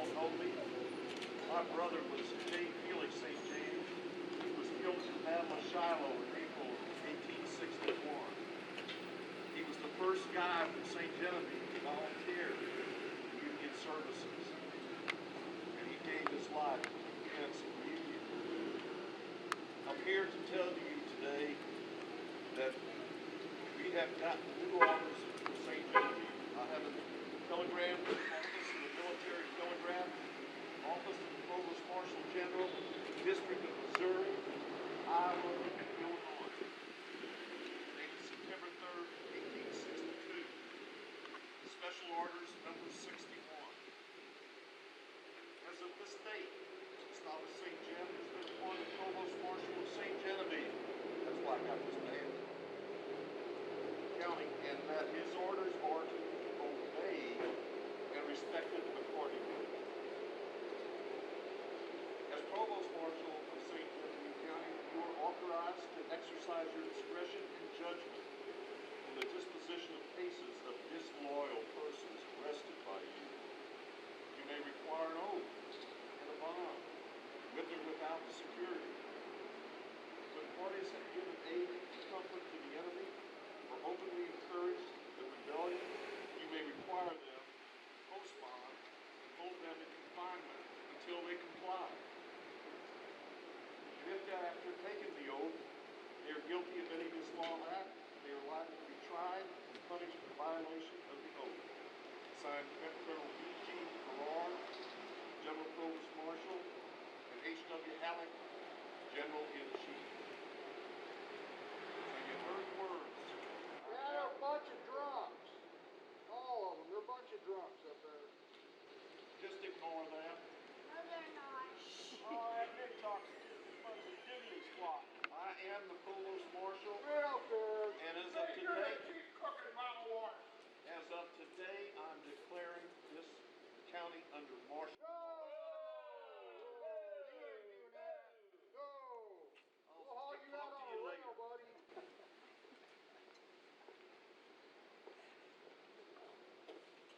all know me. My brother was J. Felix St. James. He was killed in the Battle of Shiloh in April of 1861. He was the first guy from St. Genevieve to volunteer in Union services. And he gave his life in defense of the Union. I'm here to tell you today that we have gotten new orders from St. Genevieve. I have a telegram, office of the military telegram, office of the Provost Marshal General, District of Missouri, Iowa, and Illinois. Dated September 3rd, 1862. Special orders number 61. As of this date, Gustavus St. Gen has been appointed Provost Marshal of St. Genevieve. That's why I got this badge. County, and that his orders are to be obeyed and respected accordingly. As Provost Marshal of St. Genevieve County, you are authorized to exercise your discretion and judgment in the disposition of cases of disloyal persons arrested by you. You may require an oath and a bond, with or without the security. When parties have given aid and comfort to the enemy, or openly encouraged the rebellion, you may require them to postpone and hold them in confinement until they comply. And if after taking the oath, they are guilty of any disloyal act, they are liable to be tried and punished for violation of the oath. Signed, Colonel E.G. Farrar, General Provost Marshal, and H.W. Halleck, General-in-Chief. So you heard words. Yeah, they're a bunch of drunks. All of them. They're a bunch of drunks up there. Just ignore them. No, they're not. Oh, that big talk's a bunch of diddly squat. I am the Provost Marshal, Well, good. and as of today, Chief cook in bottle of water. as of today, I'm declaring this county under martial. No! You ain't doing that. No! We'll haul you out on a rail, buddy.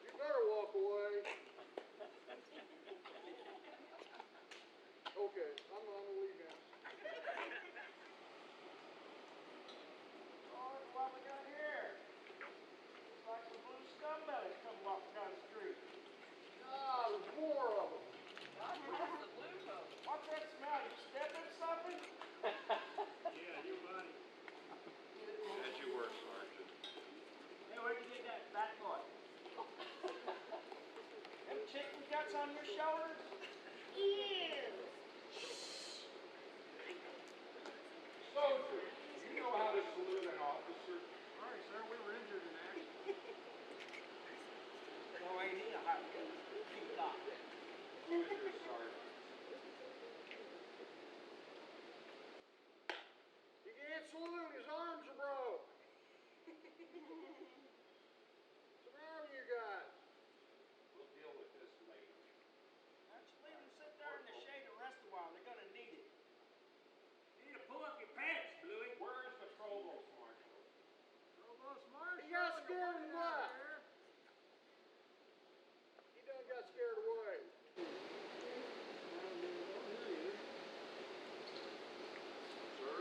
You better walk away. Okay, I'm gonna leave now. Oh, what we got here? Looks like some blue scumbellies come walking down the street. Ah, there's more of them. What's that smell? You stepping something? Yeah, you buddy. As you were, Sergeant. Hey, where'd you get that fat boy? Them chicken guts on your shoulders? Ew. Soldier, you know how to salute an officer. Sorry, sir, we were injured in action. So ain't he a hot gun? He got it. Who is your sergeant? He can't salute, his arms are broke. What's the matter with you guys? We'll deal with this later. Why don't you leave them sit there in the shade and rest a while? They're gonna need it. You need to pull up your pants, Bluey. Where's the Provost Marshal? Provost Marshal. He got scared and left. There. He done got scared away. Sir?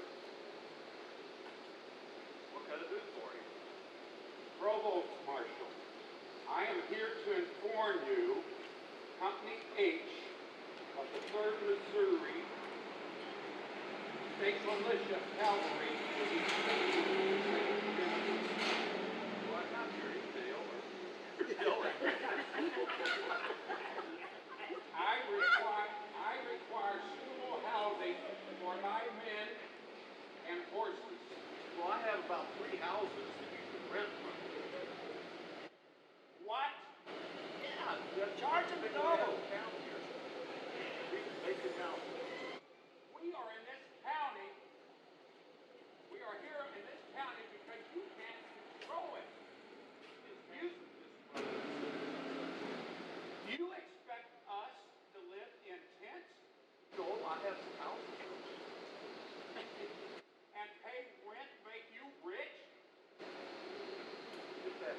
What can I do for you? Provost Marshal, I am here to inform you, Company H of the 3rd Missouri State Militia Cavalry. Well, I'm not sure he's Dale or Dylan. I require suitable housing for my men and horses. Well, I have about 3 houses that you can rent from. What? Yeah, charge them to We have go. a town here. We can make it out. We are in this county. We are here in this county because you can't control it. You expect us to live in tents No, I have some houses. and pay rent, make you rich? Get that.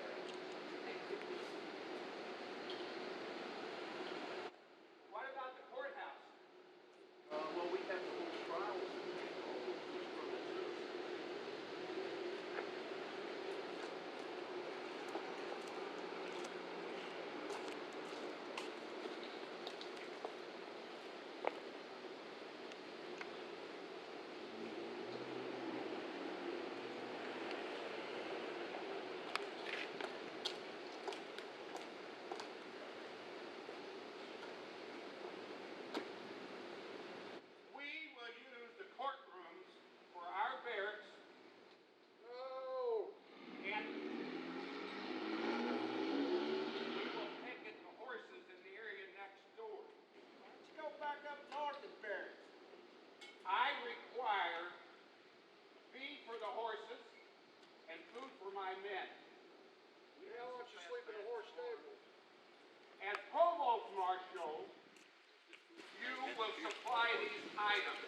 items.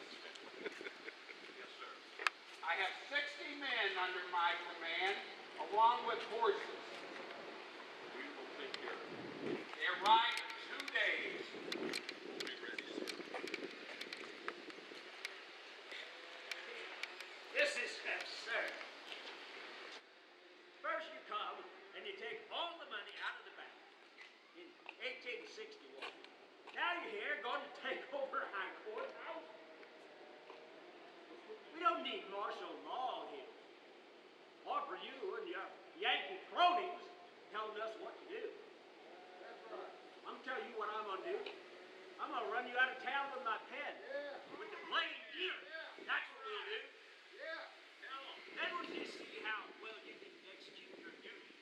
Yes, sir. I have 60 men under my command, along with horses. We will take care of it. They arrive in 2 days. We'll be ready, sir. This is absurd. First you come and you take all the money out of the bank in 1861. Now you're here going to take over our courthouse. We don't need martial law here. Or for you and your Yankee cronies telling us what to do. I'm telling you what I'm going to do. I'm going to run you out of town with my pen. Yeah. With the blade here. That's what we'll do. Yeah. Then we'll just see how well you can execute your duties.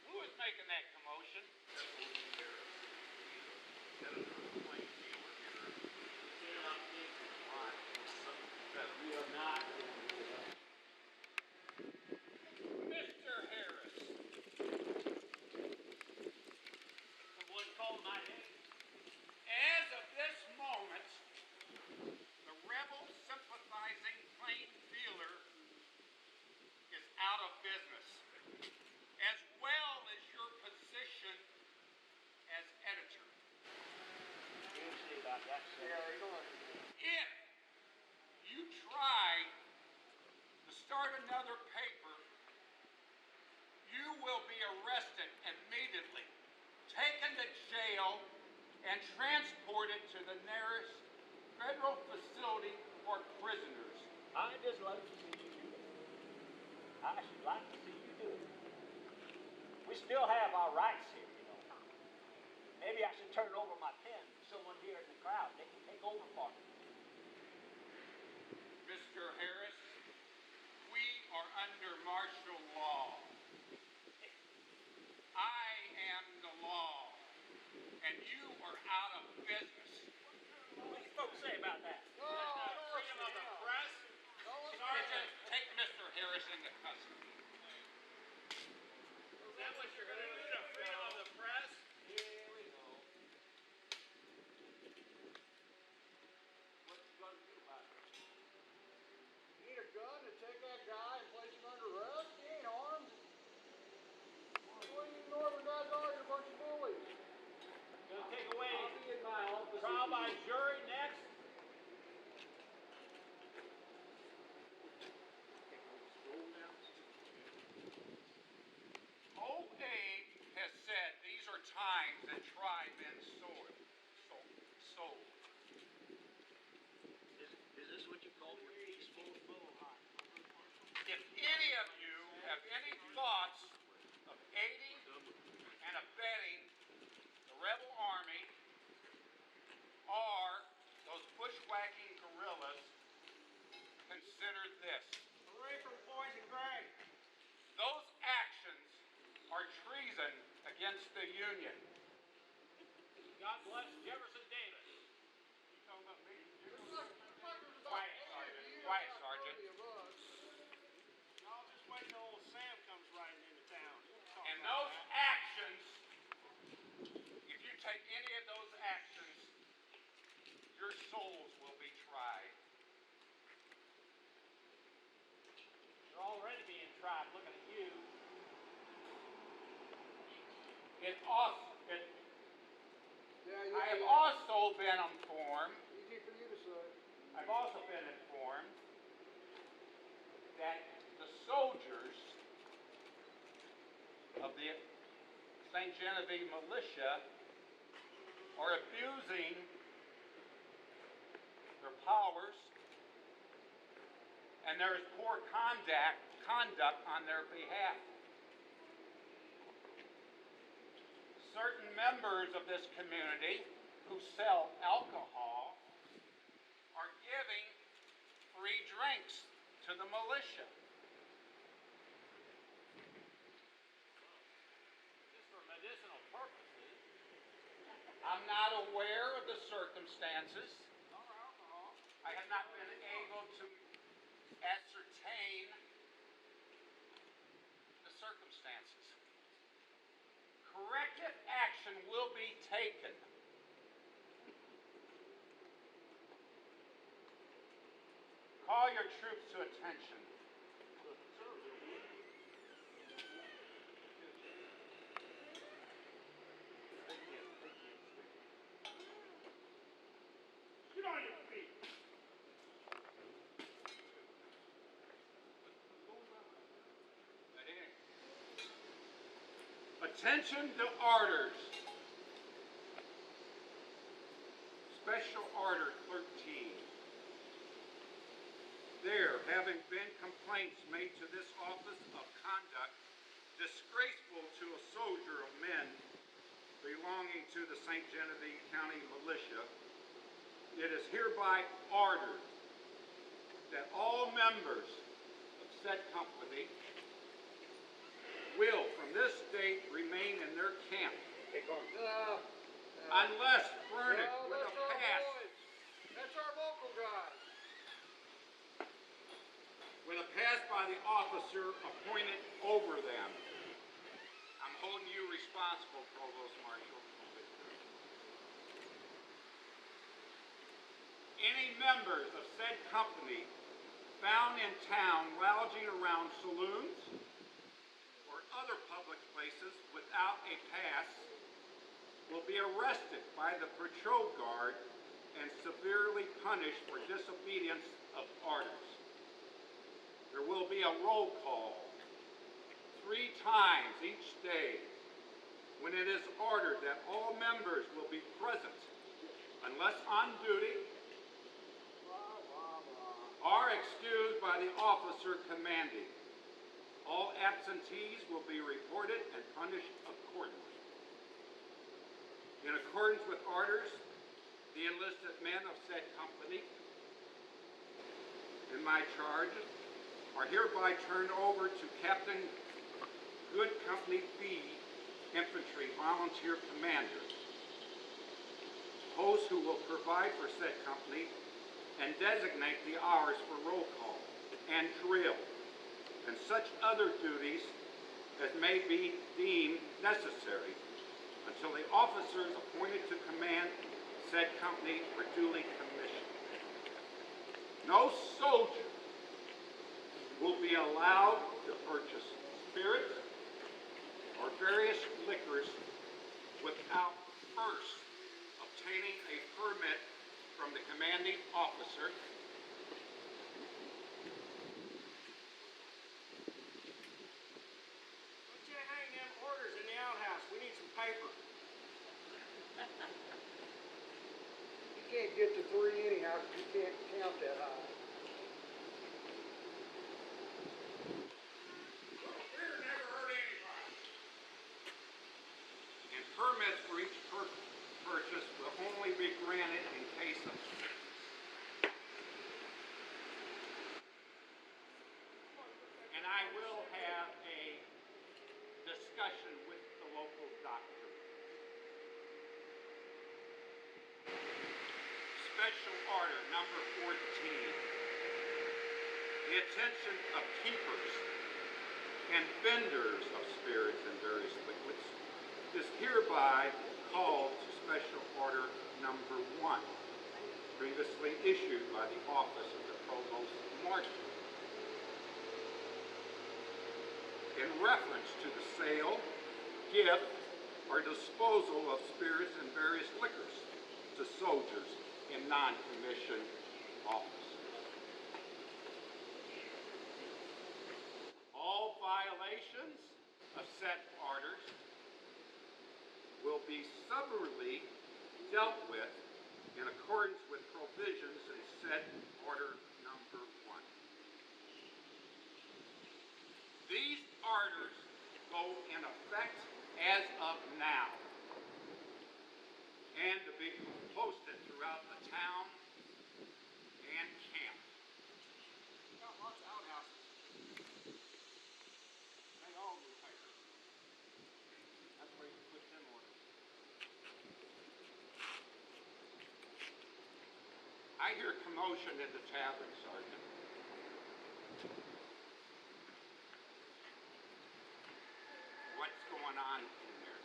Who is making that commotion? We are not. Mr. Harris. Someone called my name. As of this moment, the rebel sympathizing plain dealer is out of business, as well as your position as editor. We'll see about that, sir. If you try to start another paper, you will be arrested immediately, taken to jail, and transported to the nearest federal facility for prisoners. I just like to see you do it. I should like to see you do it. We still have our rights here, you know. Maybe I should turn over my pen to someone here in the crowd. They can take over for me. Mr. Harris, we are under martial law. I am the law, and you are out of business. What do you folks say about that? Freedom of the press? Sergeant, take Mr. Harris into custody. Is that what you're going to do to freedom of the press? Here we go. What you going to do about it? Need a gun to take that guy and place him under arrest? He ain't armed. What do you northern guys are? You're a bunch of bullies. Going to take away I'll be in my office. trial by jury next? Old Abe has said these are times that try men's soul. Is this what you call your peaceful mohawk? If any of you have any thoughts of aiding and abetting the rebel army or those bushwhacking guerrillas, consider this. Hooray for Poison Gray! Those actions are treason against the Union. God bless Jefferson Davis. You talking about me? Quiet, Sergeant. Quiet, Sergeant. Y'all just wait till old Sam comes riding into town. And those actions, if you take any of those actions, your souls will be tried. You're already being tried looking at you. I have also been informed, Easy for you to say. I've also been informed that the soldiers of the St. Genevieve militia are abusing their powers, and there is poor conduct on their behalf. Certain members of this community who sell alcohol are giving free drinks to the militia. Just for medicinal purposes. I'm not aware of the circumstances. I have not been able to ascertain the circumstances. Corrective action will be taken. troops to attention. Get on your feet. Attention to orders. Special Order 13. There having been complaints made to this office of conduct disgraceful to a soldier of men belonging to the St. Genevieve County Militia, it is hereby ordered that all members of said company will from this date remain in their camp unless furnished Well, with a that's our pass. boys. That's our local guys. With a pass by the officer appointed over them. I'm holding you responsible, Provost Marshal. Any members of said company found in town lounging around saloons or other public places without a pass will be arrested by the patrol guard and severely punished for disobedience of orders. There will be a roll call 3 times each day when it is ordered that all members will be present unless on duty or excused by the officer commanding. All absentees will be reported and punished accordingly. In accordance with orders, the enlisted men of said company in my charge are hereby turned over to Captain Good Company B Infantry Volunteer Commander, host who will provide for said company and designate the hours for roll call and drill and such other duties as may be deemed necessary until the officers appointed to command said company are duly commissioned. No soldier will be allowed to purchase spirits or various liquors without first obtaining a permit from the commanding officer Don't you hang them orders in the outhouse. We need some paper. You can't get to 3 anyhow because you can't count that high. Beer never hurt anybody. And permits for each purchase will only be granted in case of and I will have a discussion with the local doctor. Special order number 14. The attention of keepers and vendors of spirits and various liquids is hereby called to special order number 1, previously issued by the office of the Provost Marshal, in reference to the sale, gift, or disposal of spirits and various liquors to soldiers and non-commissioned officers. All violations of said orders will be summarily dealt with in accordance with provisions in said order number 1. These orders go in effect as of now and to be posted throughout the town and camp. Got lots of outhouses. They all need paper. That's where you can put them orders. I hear commotion in the tavern, Sergeant. What's going on in there?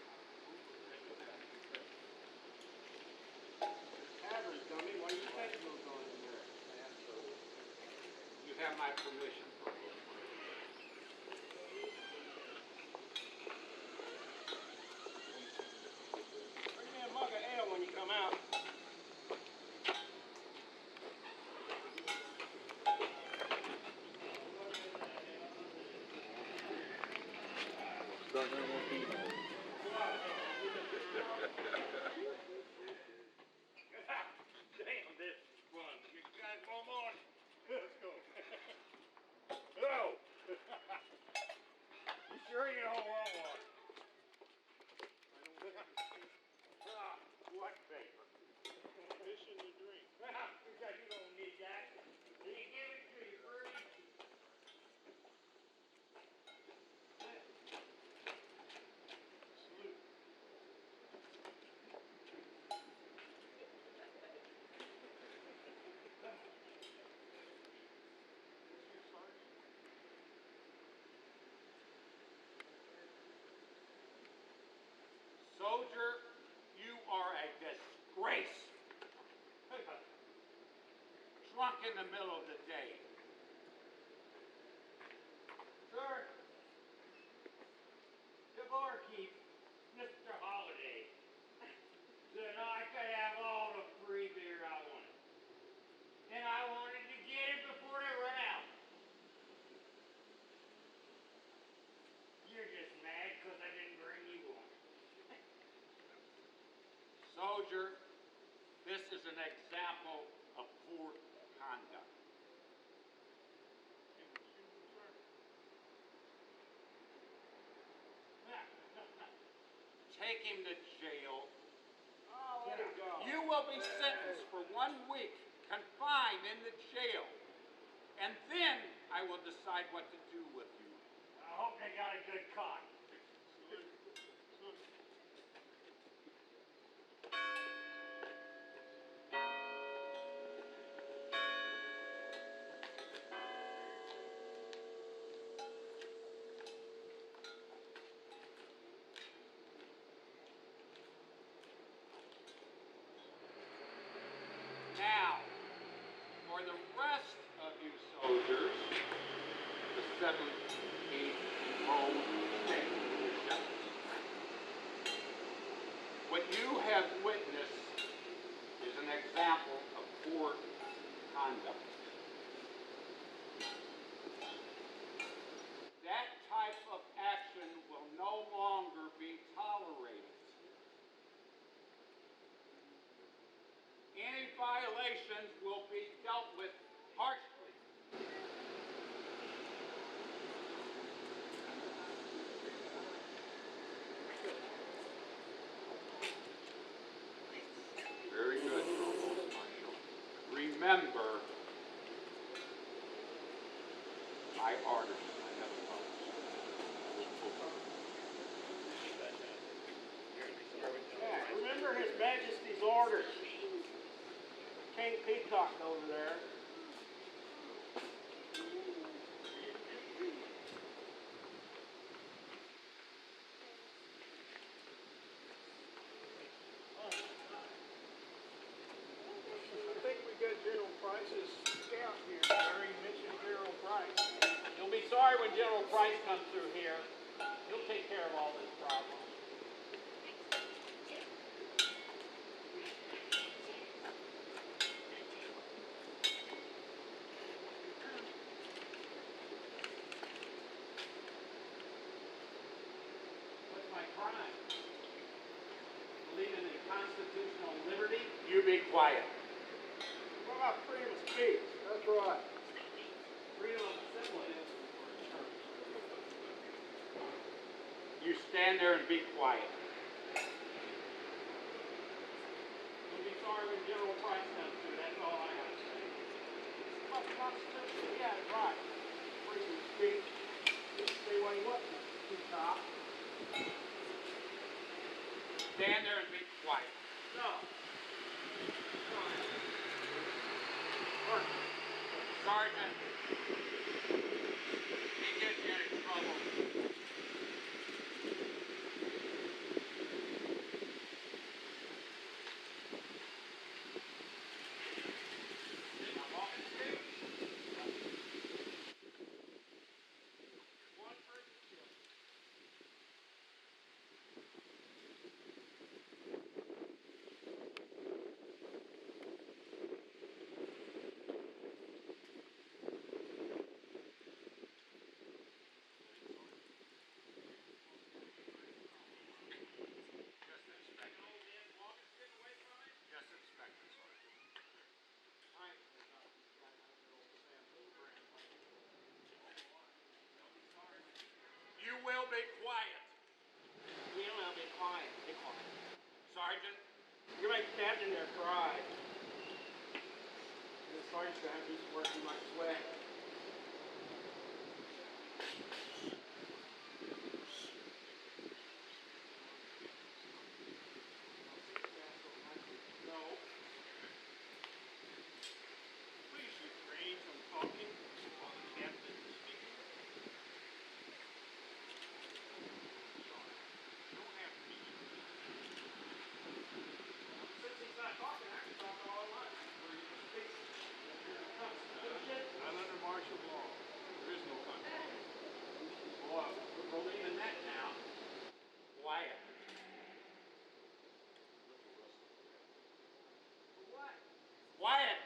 Tavern's dummy. Why are you taking those on in there? You should have my permission for a little break. Bring me a mug of ale when you come out. Damn, this is fun. You guys want more? Let's go. Oh! You sure you don't want one? Ah, what paper? Fish in the drink. You don't need that. Did he give it to you, Birdie? Salute. Soldier, you are a disgrace. Drunk in the middle of the day. Sir, the barkeep, Mr. Holiday, said I could have all the free beer I wanted. And I wanted to get it before they ran out. You're just mad because I didn't bring you one. Soldier, this is an example of poor conduct. Take him to jail. Oh, let it go. You will be sentenced for 1 week, confined in the jail. And then I will decide what to do with you. I hope they got a good cock. Now, for the rest of you soldiers, the 17th road station. What you have witnessed is an example of poor conduct. That type of action will no longer be tolerated. Any violations will be dealt with harshly. Very good, Provost Marshal. Remember my orders. I have Yeah, remember His Majesty's orders. King Peacock over there. I think we got General Price's scout here. Barry mentioned General Price. You'll be sorry when General Price comes through here. He'll take care of all this problem. What's my crime? Believing in constitutional liberty? You be quiet. What about freedom of speech? That's right. Freedom of assembly. You stand there and be quiet. You'll be sorry when General Price comes through. That's all I have to say. About the Constitution, yeah, that's right. Freedom of speech. You can say what you want to. Peacock. Stand there and be quiet. No. Sergeant, he gets you in trouble. Now walk in the street. Sergeant. You make the captain there cry. And the sergeant's gonna have to do some work in my sweat. No. Please refrain from talking while the captain is speaking. Sorry. You don't have to be sure. Since he's not talking, I can talk all I want. Where you can speak. Here's the Constitution. Not under martial law. There is no consequence. Boy, we're leaving that now. Quiet. What? Quiet.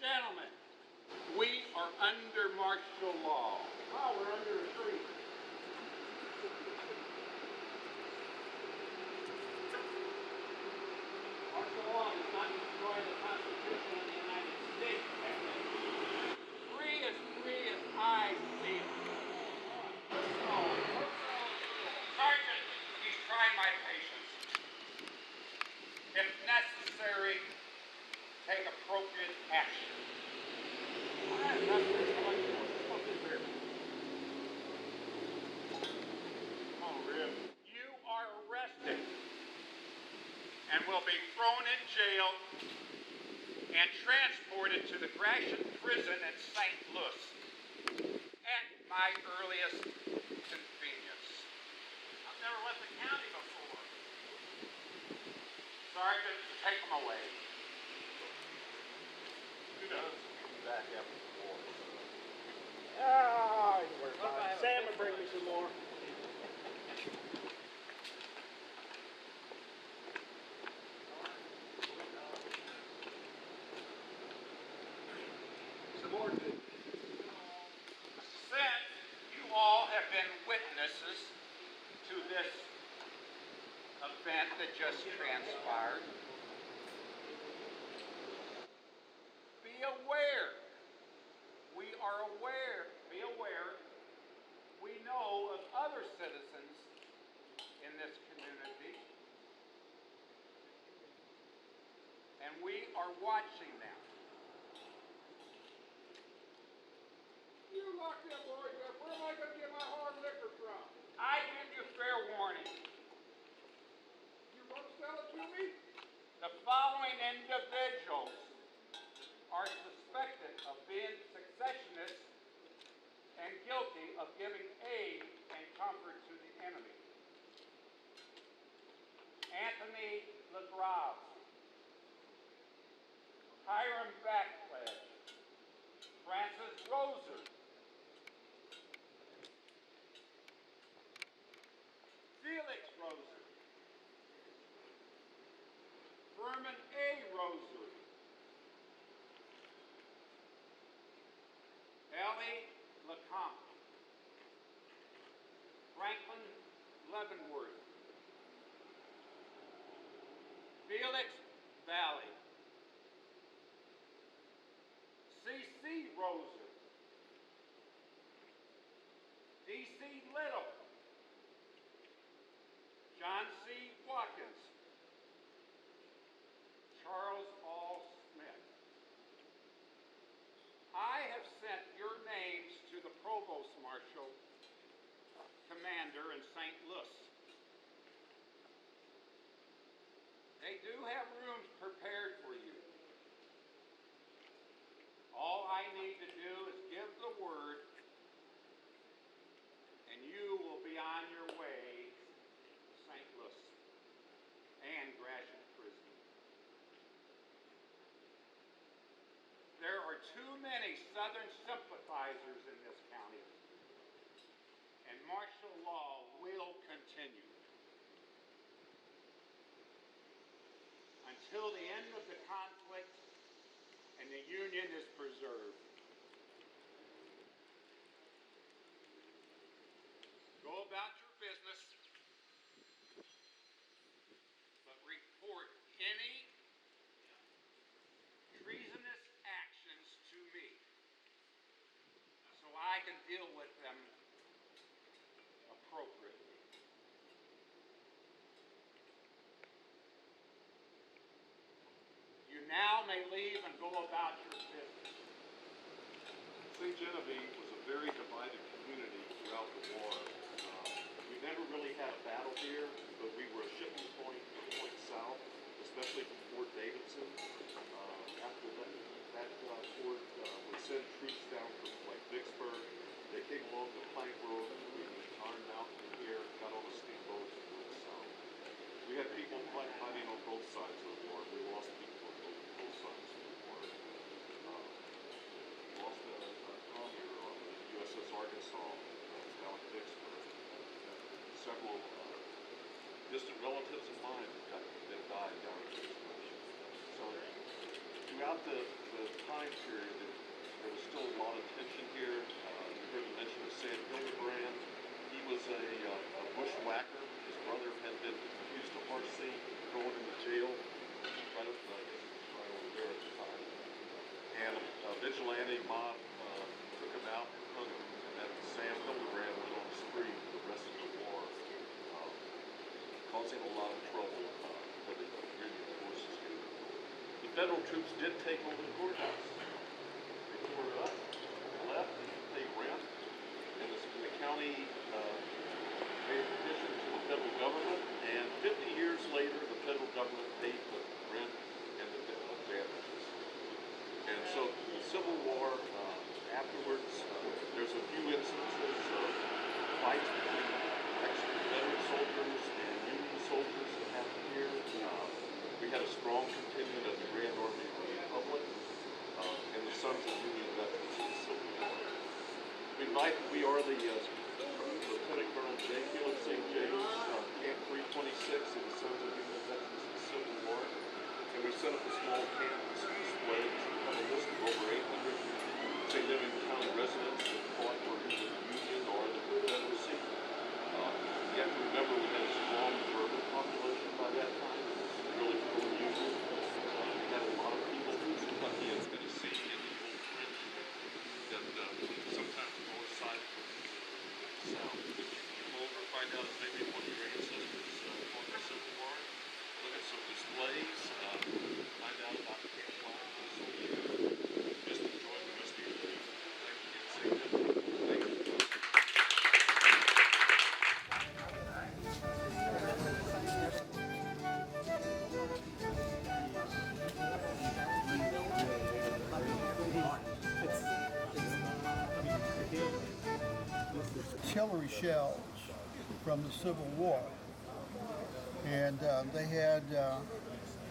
Gentlemen, we are under martial law. Oh, we're under a tree. Martial law does not destroy the Constitution of the United States, Captain. Free as I see it. Sergeant, he's trying my patience. If necessary, take appropriate action. Come on, Rip. You are arrested and will be thrown in jail and transported to the Gratiot prison in St. Louis at my earliest convenience. I've never left the county before. Sergeant, take him away. Who does? Back up the boys. Ah, Sam will bring me some more. Subordinate. Since you all have been witnesses to this event that just transpired, be aware, we are aware, be aware, we know of other citizens in this community, and we are watching them. You lock them boys up. Where am I going to get my hard liquor from? I give you fair warning. You want to sell it to me? The following individuals are suspected of being secessionists and guilty of giving aid and comfort to the enemy. Anthony LaGrave, Hiram Backpledge, Francis Roser, Felix Roser, Furman A. Roser, Ellie LeCompte, Franklin Leavenworth, Felix Valley, C.C. Roser, D.C. Little, John C. Watkins, Charles All Smith. I have sent your names to the Provost Marshal Commander in St. Louis. They do have rooms prepared for you. All I need to do is give the word, and you will be on your way to St. Louis and Gratiot Prison. There are too many Southern sympathizers in this county, and martial law will continue until the end of the conflict and the Union is preserved. Go about your business, but report any treasonous actions to me so I can deal with them may leave and go about your business. St. Genevieve was a very divided community throughout the war. We never really had a battle here, but we were a shipping point for points south, especially from Fort Davidson. After that fort would send troops down from like Vicksburg. They came along the plank road, we ironed out from here, got on a steamboat and went south. We had people fighting on both sides of the war. We lost people on both sides of the war. Lost a commuter on the USS Arkansas down at Vicksburg. Several distant relatives of mine that died down at Vicksburg. So throughout the time period, there was still a lot of tension here. You heard the mention of Sam Hildebrand. He was a bushwhacker. His brother had been accused of heresy, thrown into jail right over there at the time. And a vigilante mob took him out and hung him. And then Sam Hildebrand went on a spree for the rest of the war, causing a lot of trouble for the Union forces here. The federal troops did take over the courthouse. They tore it up, left, paid rent, and the county made a petition to the federal government, and 50 years later, the federal government paid the rent and the damages. And so the Civil War, afterwards, there's a few instances of fights between ex-Confederate soldiers and Union soldiers that happened here. We had a strong contingent of the Grand Army of the Republic and the Sons of Union Veterans of the Civil War. We are the Lieutenant Colonel J. Felix St. James, Camp 326 of the Sons of Union Veterans of the Civil War. And we set up a small camp display. We have a list of over 800 St. Louis County residents that fought for either the Union or the Confederacy. You have to remember we had a strong urban population by that time. It was really pro-Union. We had a lot of people from Kentucky and Tennessee in the old French that sometimes the north side of the south. If you come over and find out if maybe one of your ancestors fought in the Civil War, look at some displays, find out about the camp life of the soldiers. Just enjoy the rest of your day. Thank you again, St. Genevieve. Thank you. Artillery shells from the Civil War, and they had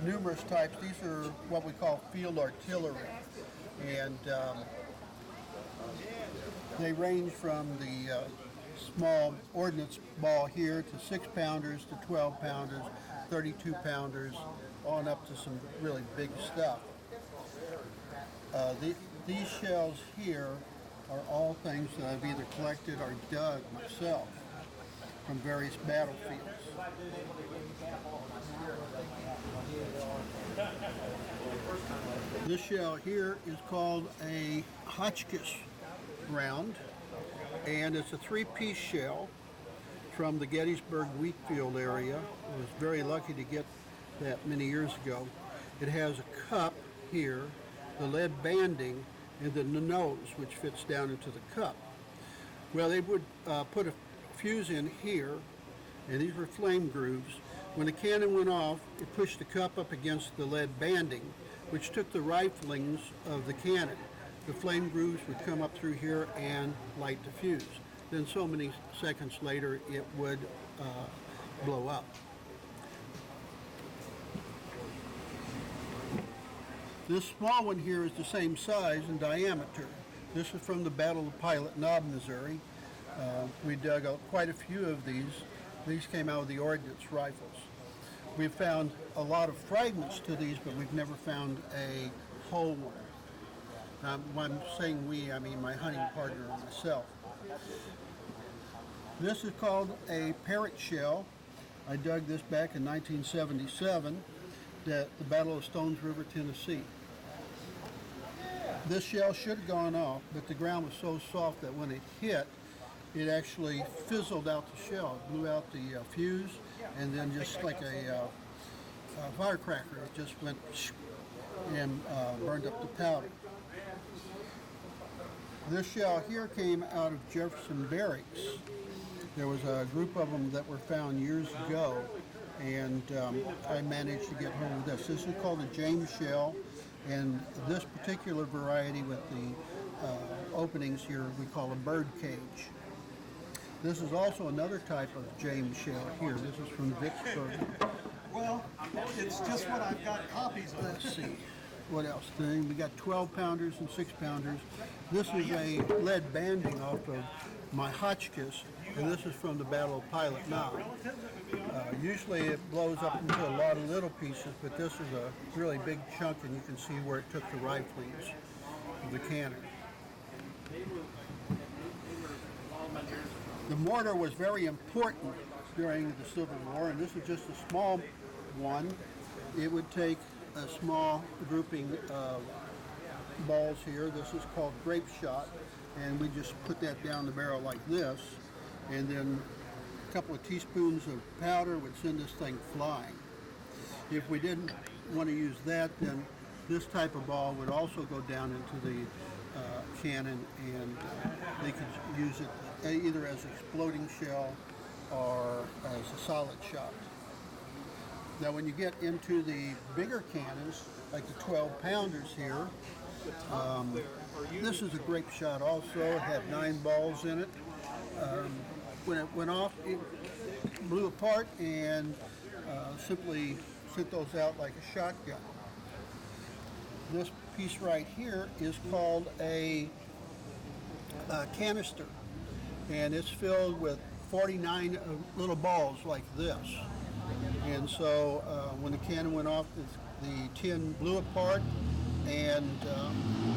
numerous types. These are what we call field artillery, and they range from the small ordnance ball here to 6-pounders to 12-pounders, 32-pounders, on up to some really big stuff. These shells here are all things that I've either collected or dug myself from various battlefields. This shell here is called a Hotchkiss round, and it's a 3-piece shell from the Gettysburg wheat field area. I was very lucky to get that many years ago. It has a cup here, the lead banding, and then the nose, which fits down into the cup. Well, they would put a fuse in here, and these were flame grooves. When the cannon went off, it pushed the cup up against the lead banding, which took the riflings of the cannon. The flame grooves would come up through here and light the fuse. Then so many seconds later, it would blow up. This small one here is the same size and diameter. This is from the Battle of Pilot Knob, Missouri. We dug out quite a few of these. These came out of the ordnance rifles. We've found a lot of fragments to these, but we've never found a whole one. When I'm saying we, I mean my hunting partner and myself. This is called a parrot shell. I dug this back in 1977 at the Battle of Stones River, Tennessee. This shell should have gone off, but the ground was so soft that when it hit, it actually fizzled out the shell. It blew out the fuse, and then just like a firecracker, it just went and burned up the powder. This shell here came out of Jefferson Barracks. There was a group of them that were found years ago, and I managed to get hold of this. This is called a James shell, and this particular variety with the openings here we call a bird cage. This is also another type of James shell here. This is from Vicksburg. Well, it's just what I've got copies of. Let's see. What else? Then we got 12 pounders and 6 pounders. This is a lead banding off of my Hotchkiss, and this is from the Battle of Pilot Knob. Usually it blows up into a lot of little pieces, but this is a really big chunk, and you can see where it took the riflings of the cannon. The mortar was very important during the Civil War, and this is just a small one. It would take a small grouping of balls here. This is called grape shot, and we just put that down the barrel like this, and then a couple of teaspoons of powder would send this thing flying. If we didn't want to use that, then this type of ball would also go down into the cannon, and they could use it either as exploding shell or as a solid shot. Now when you get into the bigger cannons, like the 12 pounders here, this is a grape shot also. It had 9 balls in it. When it went off, it blew apart and simply sent those out like a shotgun. This piece right here is called a canister, and it's filled with 49 little balls like this. And so when the cannon went off, the tin blew apart and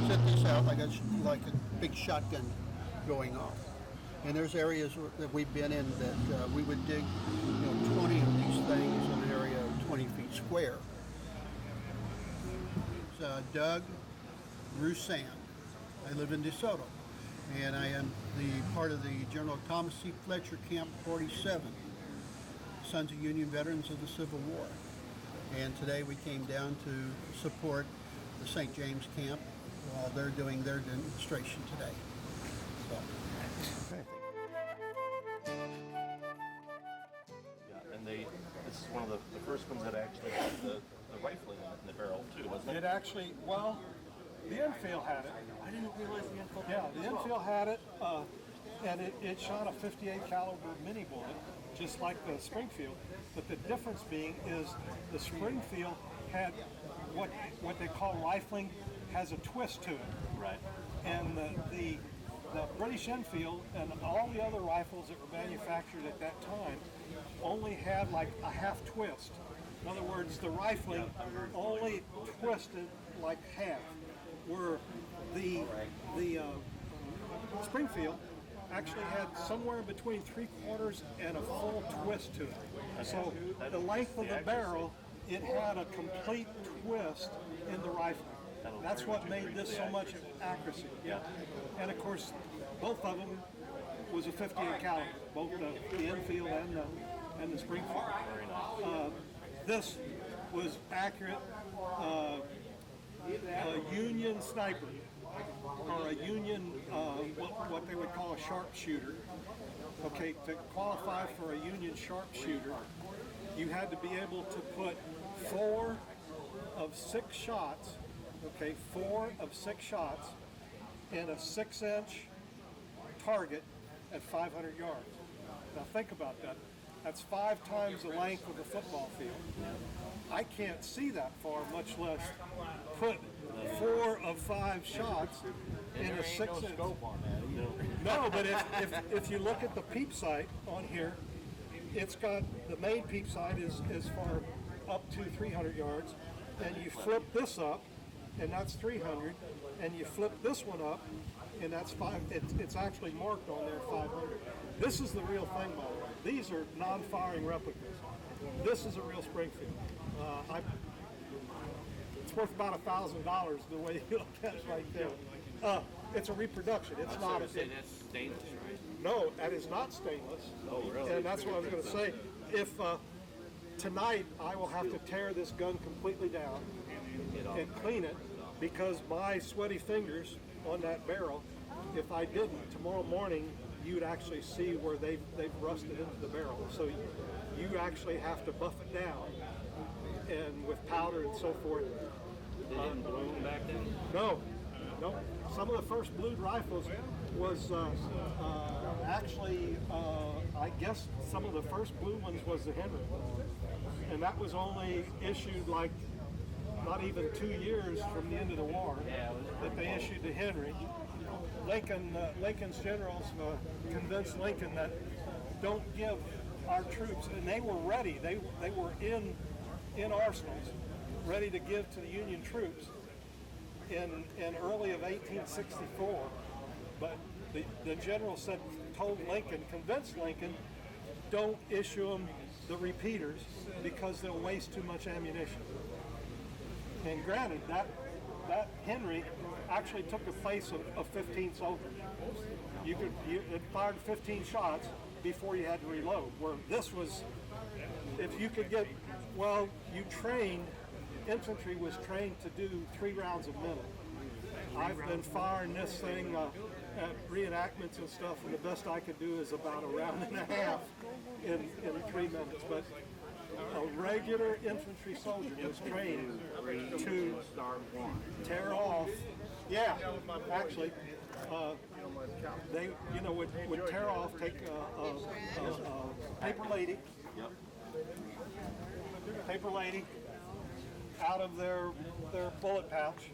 sent this out like a big shotgun going off. And there's areas that we've been in that we would dig 20 of these things in an area of 20 feet square. It's Doug Roussan. I live in DeSoto, and I am the part of the General Thomas C. Fletcher Camp 47, Sons of Union Veterans of the Civil War. And today we came down to support the St. James Camp while they're doing their demonstration today. So. Okay. Yeah, and this is one of the first ones that actually had the rifling in the barrel too, wasn't it? It actually, well, the Enfield had it. I didn't realize the Enfield. Yeah, the Enfield had it, and it shot a 58 caliber mini bullet, just like the Springfield. But the difference being is the Springfield had what they call rifling, has a twist to it. Right. And the British Enfield and all the other rifles that were manufactured at that time only had like a half twist. In other words, the rifling only twisted like half, where the Springfield actually had somewhere between 3/4 and a full twist to it. So the length of the barrel, it had a complete twist in the rifle. That's what made this so much accuracy. Yeah. And of course, both of them was a 58 caliber, both the Enfield and the Springfield. Very nice. This was accurate. A Union sniper, or a Union, what they would call a sharpshooter. Okay, to qualify for a Union sharpshooter, you had to be able to put 4 of 6 shots, okay, 4 of 6 shots in a 6-inch target at 500 yards. Now think about that. That's 5 times the length of a football field. I can't see that far, much less put 4 of 5 shots in a 6-inch. No, but if you look at the peep sight on here, it's got the main peep sight is far up to 300 yards, and you flip this up, and that's 300, and you flip this one up, and that's 5. It's actually marked on there 500. This is the real thing, by the way. These are non-firing replicas. This is a real Springfield. It's worth about $1,000 the way you look at it right there. It's a reproduction. It's not. That's stainless, right? No, that is not stainless. Oh, really? And that's what I was going to say. If tonight I will have to tear this gun completely down, and clean it, because my sweaty fingers on that barrel, if I didn't, tomorrow morning you'd actually see where they've rusted into the barrel. So you actually have to buff it down, and with powder and so forth. They didn't bloom back then? No. Some of the first blued rifles was actually, I guess some of the first blue ones was the Henry. And that was only issued like not even 2 years from the end of the war that they issued the Henry. Lincoln's generals convinced Lincoln that don't give our troops, and they were ready. They were in arsenals, ready to give to the Union troops in early of 1864. But the general told Lincoln, convinced Lincoln, don't issue them the repeaters because they'll waste too much ammunition. And granted, that Henry actually took the place of 15 soldiers. It fired 15 shots before you had to reload. Where this was, if you could get, well, infantry was trained to do 3 rounds a minute. I've been firing this thing at reenactments and stuff, and the best I could do is about a round and a half in 3 minutes. But a regular infantry soldier was trained to tear off. Yeah, actually, they would tear off, take a paper lady out of their bullet pouch,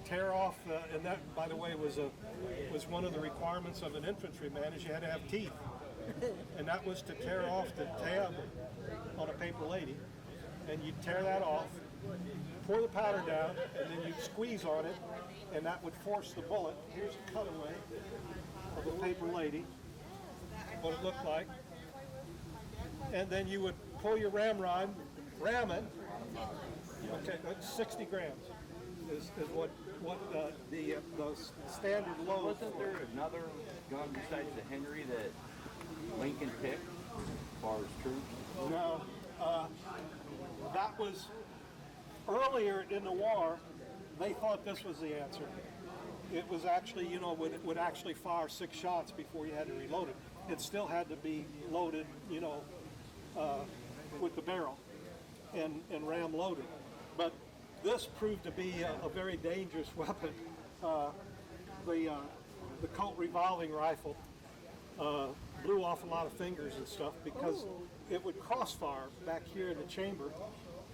tear off, and that, by the way, was one of the requirements of an infantryman, is you had to have teeth, and that was to tear off the tab on a paper lady, and you'd tear that off, pour the powder down, and then you'd squeeze on it, and that would force the bullet. Here's a cutaway of a paper lady, what it looked like, and then you would pull your ramrod, ram it. Okay, that's 60 grams is what the standard load. Wasn't there another gun besides the Henry that Lincoln picked as far as troops? No, that was earlier in the war. They thought this was the answer. It was actually, would actually fire 6 shots before you had to reload it. It still had to be loaded, with the barrel and ram loaded. But this proved to be a very dangerous weapon. The Colt revolving rifle blew off a lot of fingers and stuff because it would crossfire back here in the chamber.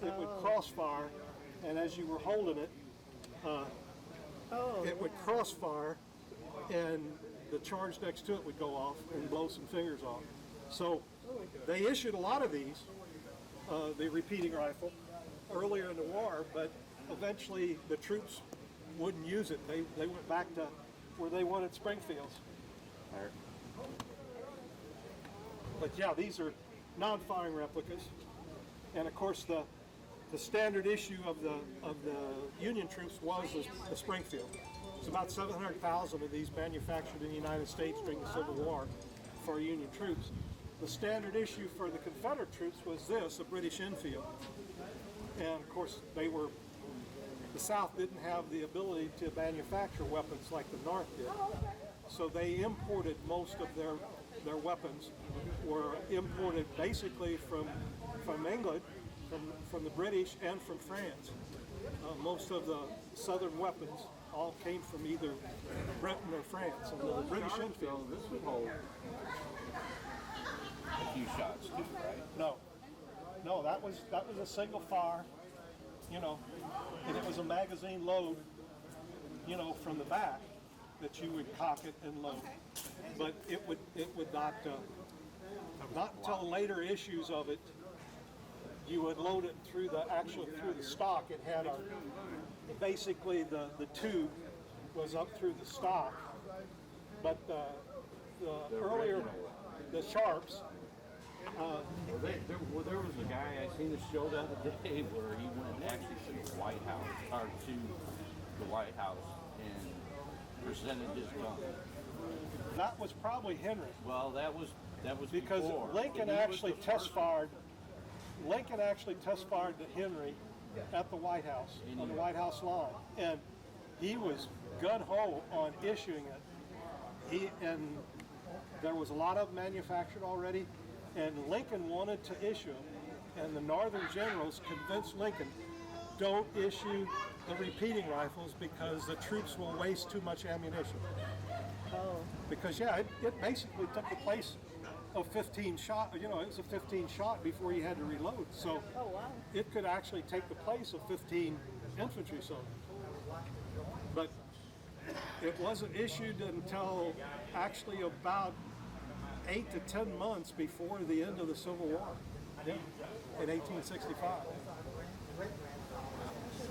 It would crossfire, and as you were holding it, it would crossfire, and the charge next to it would go off and blow some fingers off. So they issued a lot of these, the repeating rifle, earlier in the war, but eventually the troops wouldn't use it. They went back to where they wanted Springfields. But yeah, these are non-firing replicas, and of course the standard issue of the Union troops was the Springfield. It's about 700,000 of these manufactured in the United States during the Civil War for Union troops. The standard issue for the Confederate troops was this, a British Enfield. And of course, the South didn't have the ability to manufacture weapons like the North did. So they imported most of their weapons, were imported basically from England, from the British, and from France. Most of the southern weapons all came from either Britain or France. And the British Enfield, This would hold a few shots too, right? No, that was a single fire, and it was a magazine load, from the back that you would cock it and load. But it would not until later issues of it, you would load it through the stock. It had basically the tube was up through the stock, but the earlier, the Sharps, There was a guy, I seen the show the other day where he went actually to the White House, or to the White House, and presented his gun. that was probably Henry. Well, that was Because before. Lincoln He was actually the first- test fired the Henry at the White House, on the White House lawn, and he was gung-ho on issuing it. And there was a lot of them manufactured already, and Lincoln wanted to issue them, and the Northern generals convinced Lincoln, don't issue the repeating rifles because the troops will waste too much ammunition. Oh. Because yeah, it basically took the place of 15 shot. You know, it was a 15 shot before you had to reload. So Oh, wow. it could actually take the place of 15 infantry soldiers. But it wasn't issued until actually about 8 to 10 months before the end of the Civil War, yeah, in 1865.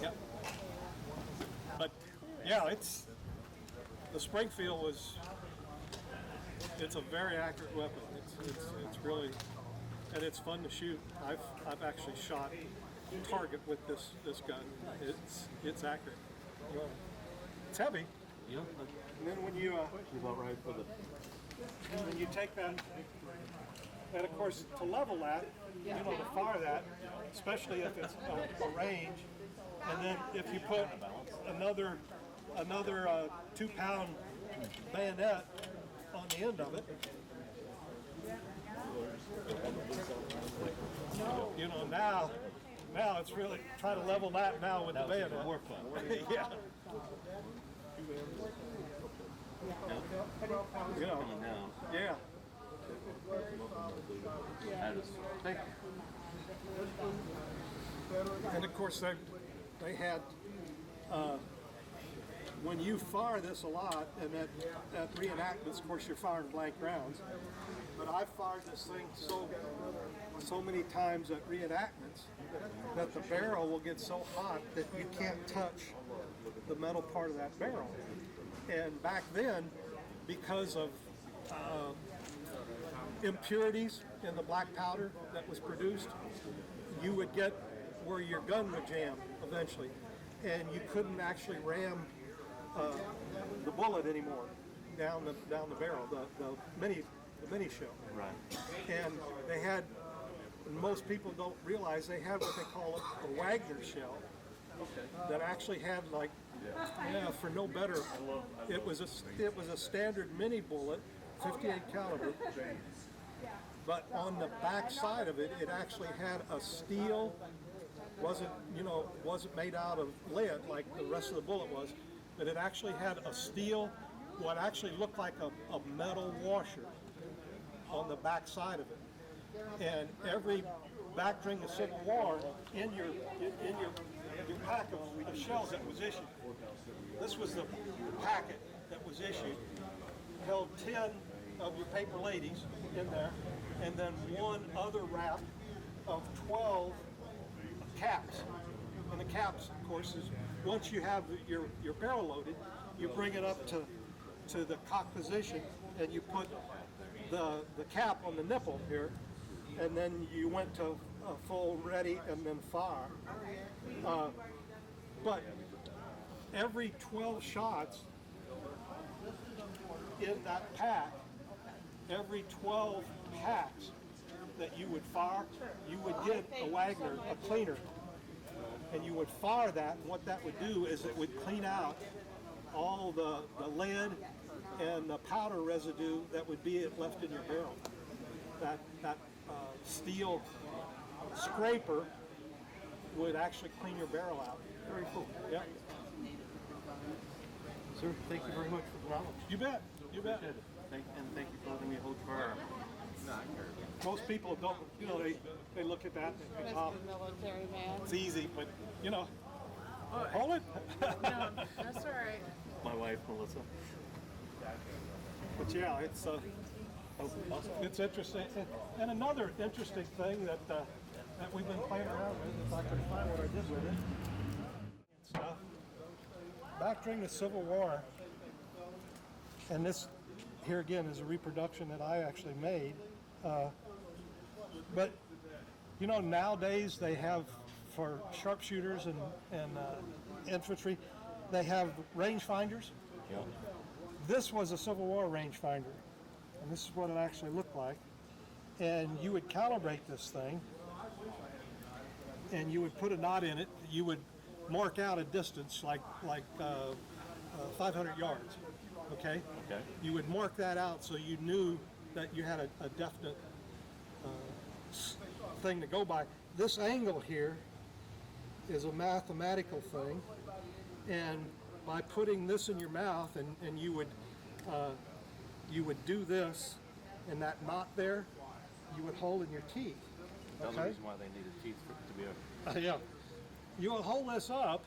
Yeah. But yeah, the Springfield it's a very accurate weapon. It's really, and it's fun to shoot. I've actually shot target with this gun. It's accurate. It's heavy. Yeah. And then when you About right for the. when you take that, and of course to level that, you know, to fire that, especially if it's a range, and then if you put another 2-pound bayonet on the end of it, you know, now it's really try to level that now with the bayonet. More fun. Yeah. You know, Coming down. yeah. Thank And of course, they had, when you fire this a lot, and at reenactments, of course, you're firing blank rounds. But I've fired this thing so many times at reenactments that the barrel will get so hot that you can't touch the metal part of that barrel. And back then, because of impurities in the black powder that was produced, you would get where your gun would jam eventually, and you couldn't actually ram the bullet anymore down the barrel, the mini shell. Right. And they had, and most people don't realize, they have what they call a Wagner shell that actually had like, for no better, it was a standard mini bullet, 58 caliber. But on the back side of it, it actually had a steel, wasn't made out of lead like the rest of the bullet was, but it actually had a steel, what actually looked like a metal washer on the back side of it. And back during the Civil War, in your pack of shells that was issued, this was the packet that was issued, held 10 of your paper ladies in there, and then one other wrap of 12 caps. And the caps, of course, is once you have your barrel loaded, you bring it up to the cock position, and you put the cap on the nipple here, and then you went to full ready and then fire. But every 12 shots in that pack, every 12 packs that you would fire, you would get a Wagner, a cleaner. And you would fire that, and what that would do is it would clean out all the lead and the powder residue that would be left in your barrel. That steel scraper would actually clean your barrel out. Very cool. Yeah. Sir, thank you very much for the knowledge. You bet. You bet. Appreciate it. Thank you for letting me hold your firearm. Most people don't, they look at that and think, oh, Military man. it's easy, but, hold it. No, that's all right. My wife, Melissa. But yeah, it's interesting. And another interesting thing that we've been playing around with, if I can find what I did with it, and stuff. Back during the Civil War, and this here again is a reproduction that I actually made. But nowadays they have, for sharpshooters and infantry, they have rangefinders. Yeah. This was a Civil War rangefinder, and this is what it actually looked like. And you would calibrate this thing, and you would put a knot in it. You would mark out a distance like 500 yards. Okay. Okay. You would mark that out so you knew that you had a definite thing to go by. This angle here is a mathematical thing, and by putting this in your mouth, and you would do this, and that knot there, you would hold in your teeth. Another Okay? reason why they needed teeth to be a. Yeah. You would hold this up,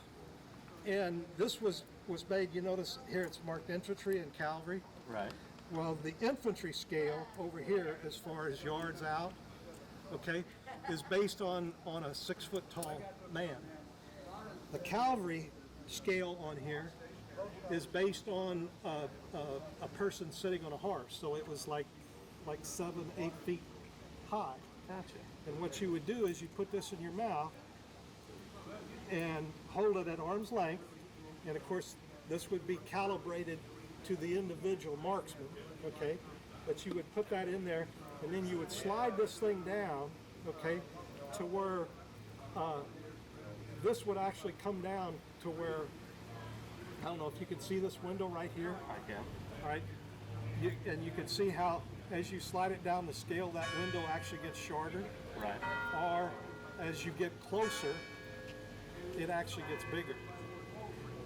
and this was made, you notice here it's marked infantry and cavalry. Right. Well, the infantry scale over here, as far as yards out, okay, is based on a 6 foot tall man. The cavalry scale on here is based on a person sitting on a horse. So it was like 7, 8 feet high. Gotcha. And what you would do is you put this in your mouth and hold it at arm's length. And of course, this would be calibrated to the individual marksman, okay? But you would put that in there, and then you would slide this thing down, okay, to where this would actually come down to where, I don't know if you can see this window right here. I can. All right, and you can see how as you slide it down the scale, that window actually gets shorter. Right. Or as you get closer, it actually gets bigger.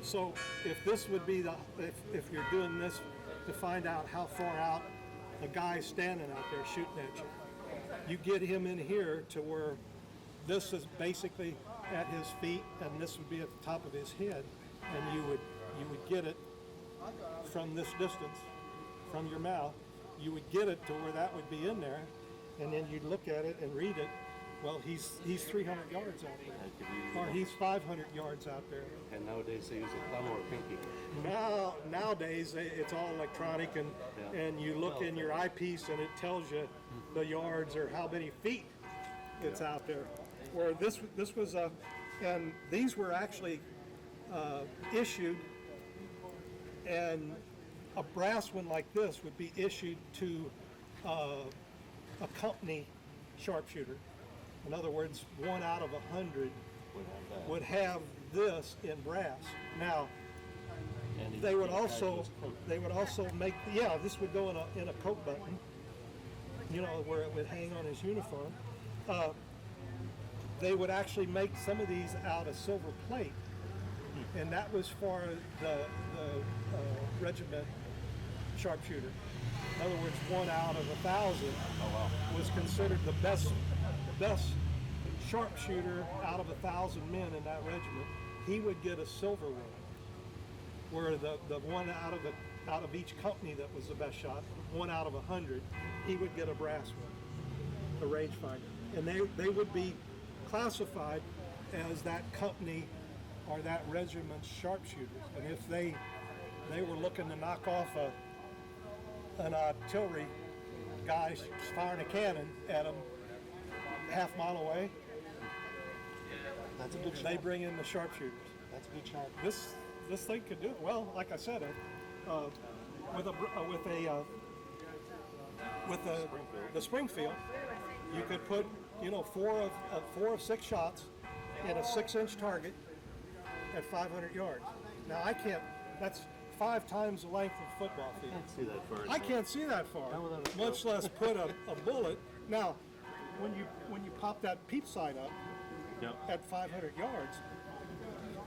So if this would be if you're doing this to find out how far out a guy's standing out there shooting at you, you get him in here to where this is basically at his feet and this would be at the top of his head, and you would get it from this distance from your mouth. You would get it to where that would be in there, and then you'd look at it and read it. Well, he's 300 yards out there, or he's 500 yards out there. And nowadays they use a thumb or a pinky. Nowadays it's all electronic, and you look in your eyepiece and it tells you the yards or how many feet it's out there. Where this was and these were actually issued, and a brass one like this would be issued to a company sharpshooter. In other words, 1 out of 100 would have this in brass. Now, they would also make, this would go in a coat button, where it would hang on his uniform. They would actually make some of these out of silver plate, and that was for the regiment sharpshooter. In other words, 1 out of 1,000 was considered the best sharpshooter out of 1,000 men in that regiment. He would get a silver one, where the one out of each company that was the best shot, 1 out of 100, he would get a brass one, a rangefinder, and they would be classified as that company or that regiment's sharpshooters. And if they were looking to knock off an artillery guy firing a cannon at them half mile away, That's a good shot. they bring in the sharpshooters. That's a good shot. This thing could do it. Well, like I said, with the Springfield, you could put 4 of 6 shots in a 6-inch target at 500 yards. Now I can't. That's 5 times the length of a football field. Can't see that far. I can't see that far, Not without a much less put a bullet. Now, when you pop that peep sight up Yep. at 500 yards,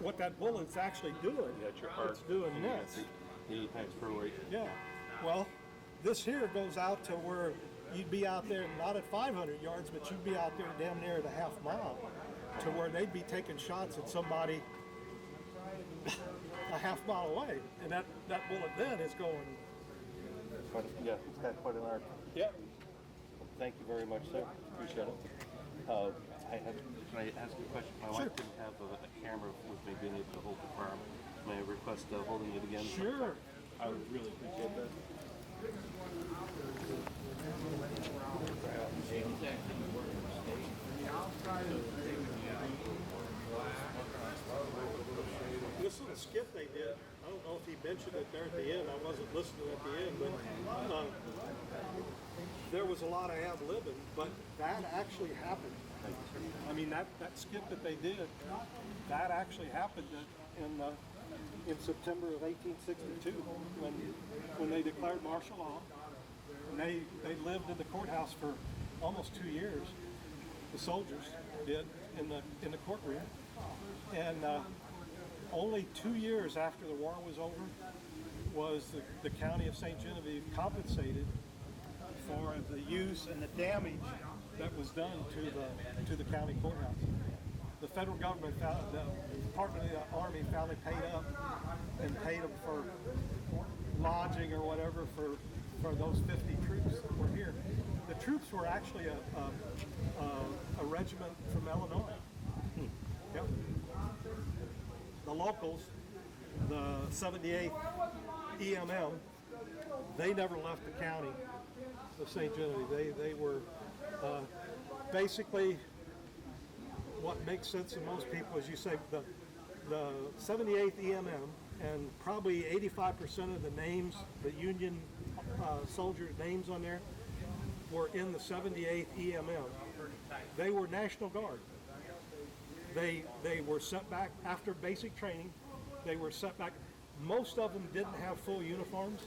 what that bullet's actually doing, You got your heart. it's doing and you got this. the 80 times per weight. Yeah. Well, this here goes out to where you'd be out there not at 500 yards, but you'd be out there damn near at a half mile, to where they'd be taking shots at somebody a half mile away, and that bullet then is going. It's got quite an arc. Yep. Thank you very much, sir. Appreciate it. Can I ask you a question? My wife didn't have a camera with me being able to hold the farm. May I request holding it again? Sure. I would really appreciate that. This little skit they did, I don't know if he mentioned it there at the end. I wasn't listening at the end, but there was a lot of ad-libbing, but that actually happened. I mean, that skip that they did, that actually happened in September of 1862 when they declared martial law. And they lived in the courthouse for almost 2 years. The soldiers did in the courtroom, and only 2 years after the war was over was the county of St. Genevieve compensated for the use and the damage that was done to the county courthouse. The federal government the Department of the Army finally paid up and paid them for lodging or whatever for those 50 troops that were here. The troops were actually a regiment from Illinois. Yep. The locals, the 78th EMM, they never left the county of St. Genevieve. They were basically, what makes sense to most people is you say the 78th EMM and probably 85% of the names, the Union soldier names on there, were in the 78th EMM. They were National Guard. They were set back after basic training. They were set back. Most of them didn't have full uniforms.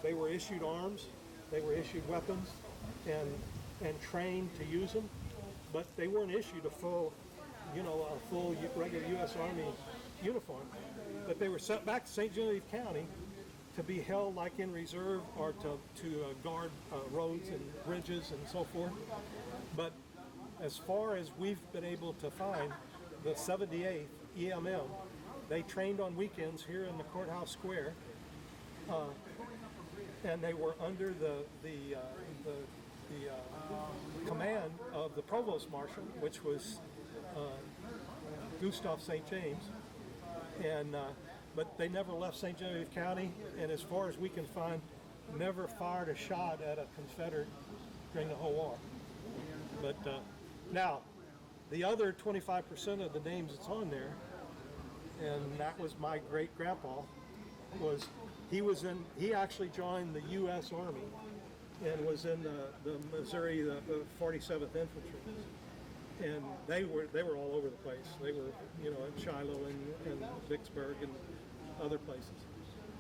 They were issued arms. They were issued weapons and trained to use them, but they weren't issued a full regular U.S. Army uniform. But they were sent back to St. Genevieve County to be held like in reserve or to guard roads and bridges and so forth. But as far as we've been able to find, the 78th EMM, they trained on weekends here in the courthouse square, and they were under the command of the provost marshal, which was Gustav St. James, and but they never left St. Genevieve County, and as far as we can find, never fired a shot at a Confederate during the whole war. But now, the other 25% of the names that's on there, and that was my great-grandpa, he actually joined the U.S. Army and was in the Missouri, the 47th Infantry. And they were all over the place. They were, in Shiloh and Vicksburg and other places.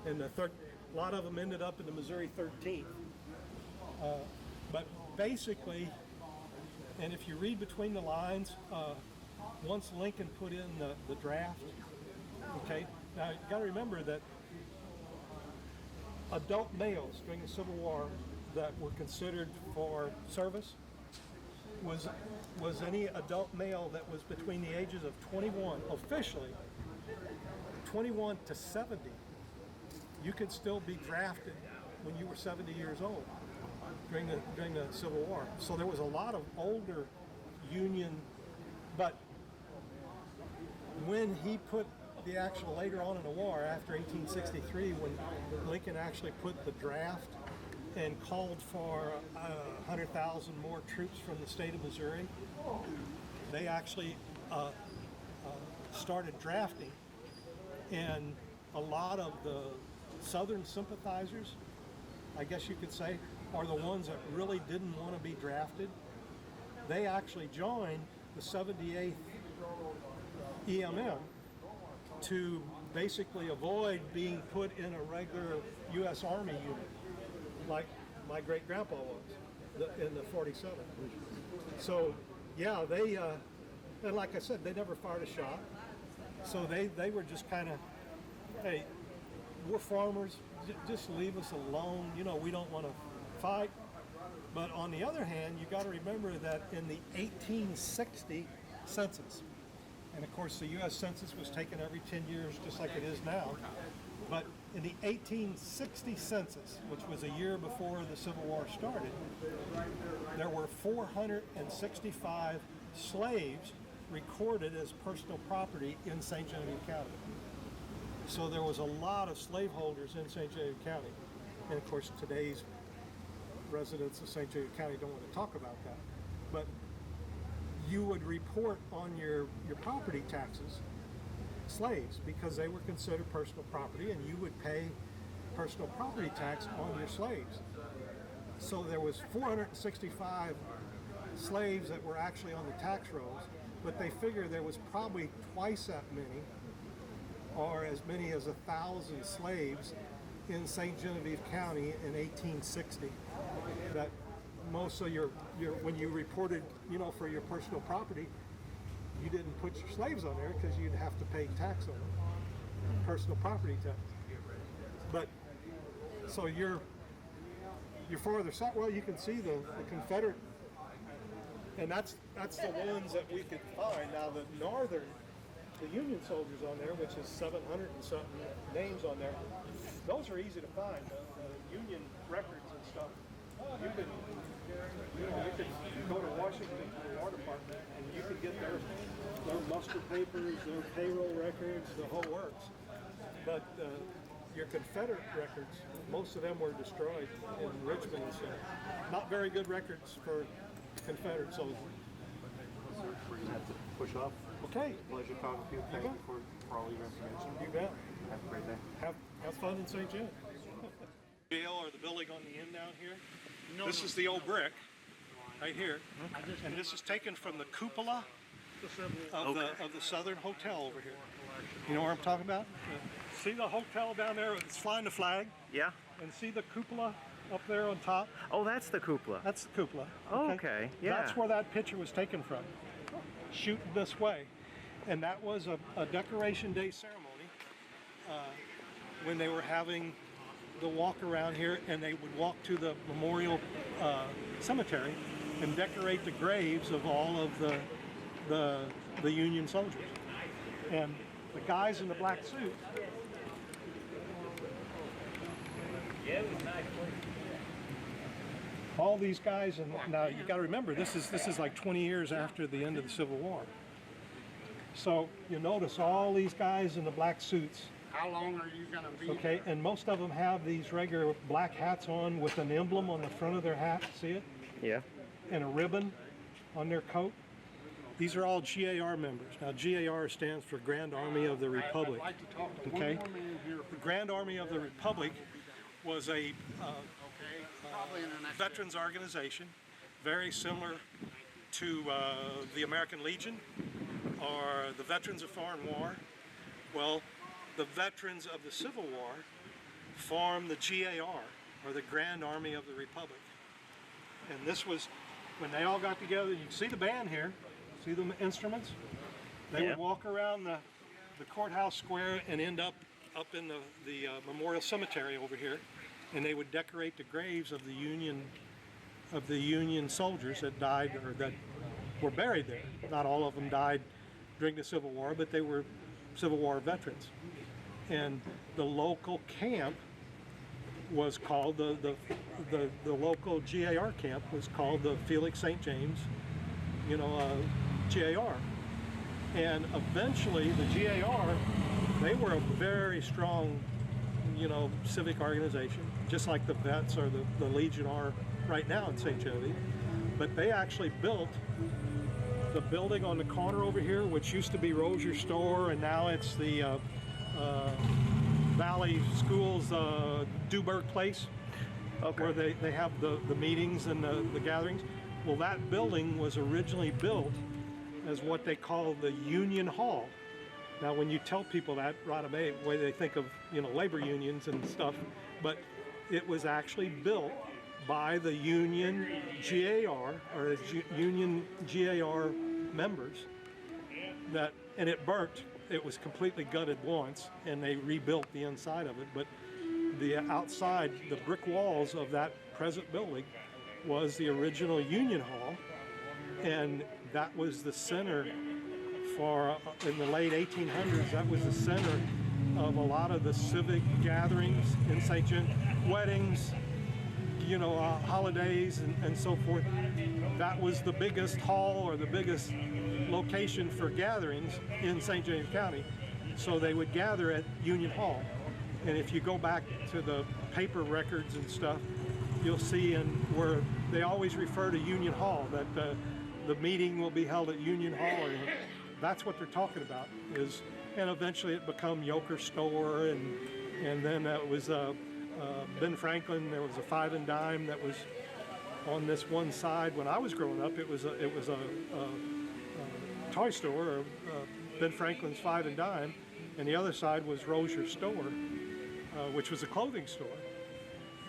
And a lot of them ended up in the Missouri 13th. But basically, and if you read between the lines, once Lincoln put in the draft, okay, now you got to remember that adult males during the Civil War that were considered for service was any adult male that was between the ages of 21, officially 21 to 70. You could still be drafted when you were 70 years old during the Civil War. So there was a lot of older Union, but when he put the actual, later on in the war, after 1863, when Lincoln actually put the draft and called for 100,000 more troops from the state of Missouri, they actually started drafting, and a lot of the Southern sympathizers, I guess you could say, are the ones that really didn't want to be drafted. They actually joined the 78th EMM to basically avoid being put in a regular U.S. Army unit, like my great-grandpa was in the 47th. So, yeah, they, and like I said, they never fired a shot. So they were just kind of, hey, we're farmers, just leave us alone. We don't want to fight. But on the other hand, you got to remember that in the 1860 census, and of course the U.S. Census was taken every 10 years just like it is now, but in the 1860 census, which was a year before the Civil War started, there were 465 slaves recorded as personal property in St. Genevieve County. So there was a lot of slaveholders in St. Genevieve County. And of course today's residents of St. Genevieve County don't want to talk about that. But you would report on your property taxes slaves because they were considered personal property, and you would pay personal property tax on your slaves. So there was 465 slaves that were actually on the tax rolls, but they figure there was probably twice that many, or as many as 1,000 slaves in St. Genevieve County in 1860. That most of your when you reported, you know, for your personal property, you didn't put your slaves on there because you'd have to pay tax on them, personal property tax. But so you're farther south. Well, you can see the Confederate, and that's the ones that we could find. Now the northern, the Union soldiers on there, which is 700 and something names on there, those are easy to find. The Union records and stuff. You could go to Washington to the War Department and you could get their muster papers, their payroll records, the whole works. But your Confederate records, most of them were destroyed in Richmond, so not very good records for Confederate soldiers. We're going to have to push off. Okay. Pleasure talking to you. Thank you for all your information. You bet. Have a great day. Have fun in St. James. Jail or the building on the end down here. This is the old brick right here, and this is taken from the cupola of the Southern Hotel over here. You know where I'm talking about? See the hotel down there? It's flying the flag. Yeah. And see the cupola up there on top? Oh, that's the cupola. That's the cupola. Okay. Yeah. That's where that picture was taken from. Shooting this way, and that was a Decoration Day ceremony when they were having the walk around here, and they would walk to the memorial cemetery and decorate the graves of all of the Union soldiers. And the guys in the black suit. Yeah, it was nice. All these guys, and now you got to remember, this is like 20 years after the end of the Civil War. So you notice all these guys in the black suits. How long are you going to be Okay, and most of them have these regular black hats on with an emblem on the front of their hat, see it? Yeah. And a ribbon on their coat. These are all GAR members. Now GAR stands for Grand Army of the Republic. I'd like to talk to Okay? one more man here. The Grand Army of the Republic was a Probably in the next veterans organization, very similar to the American Legion or the Veterans of Foreign War. Well, the veterans of the Civil War formed the GAR, or the Grand Army of the Republic. And this was when they all got together. You can see the band here, see the instruments? They would walk around the courthouse square and end up in the memorial cemetery over here, and they would decorate the graves of the Union soldiers that died or that were buried there. Not all of them died during the Civil War, but they were Civil War veterans. And the local camp was called the local GAR camp was called the Felix St. James, GAR. And eventually the GAR, they were a very strong, civic organization, just like the Vets or the Legion are right now in St. Genevieve. But they actually built the building on the corner over here, which used to be Rozier's store, and now it's the Valley Schools Duberg Place, where they have the meetings and the gatherings. Well, that building was originally built as what they call the Union Hall. Now, when you tell people that right away, they think of labor unions and stuff, but it was actually built by the Union GAR or Union GAR members. And it burnt. It was completely gutted once, and they rebuilt the inside of it. But the outside, the brick walls of that present building, was the original Union Hall, and that was the center for, in the late 1800s, that was the center of a lot of the civic gatherings in St. John, weddings, holidays and so forth. That was the biggest hall or the biggest location for gatherings in St. James County. So they would gather at Union Hall. And if you go back to the paper records and stuff, you'll see where they always refer to Union Hall, that the meeting will be held at Union Hall. And that's what they're talking about. And eventually it became Yoker Store, and then that was Ben Franklin. There was a 5 and Dime that was on this one side, when I was growing up, it was a toy store, or Ben Franklin's Five and Dime, and the other side was Rozier's store, which was a clothing store,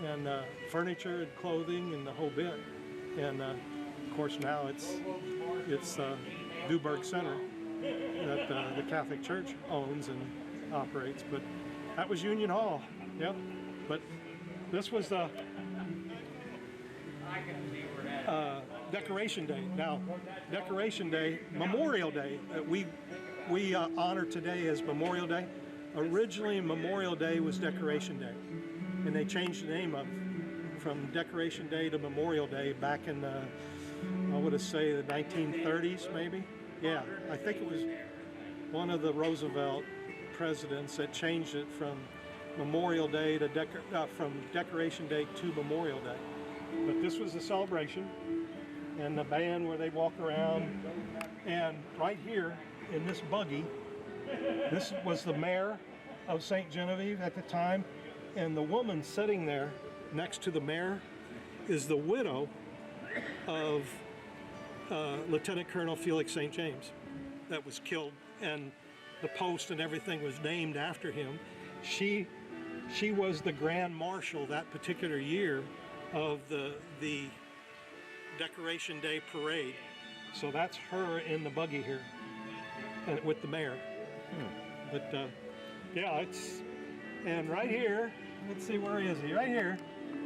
and furniture and clothing and the whole bit. And of course now it's Duberg Center that the Catholic Church owns and operates. But that was Union Hall. Yep. But this was the Decoration Day. Now, Decoration Day, Memorial Day, that we honor today as Memorial Day. Originally, Memorial Day was Decoration Day, and they changed the name of it from Decoration Day to Memorial Day back in I would say the 1930s, maybe. Yeah, I think it was one of the Roosevelt presidents that changed it from Memorial Day to from Decoration Day to Memorial Day. But this was the celebration, and the band where they walk around, and right here in this buggy, this was the mayor of St. Genevieve at the time, and the woman sitting there next to the mayor is the widow of Lieutenant Colonel Felix St. James that was killed, and the post and everything was named after him. She was the Grand Marshal that particular year of the Decoration Day parade. So that's her in the buggy here, and with the mayor. But yeah, and right here, let's see, where is he? Right here,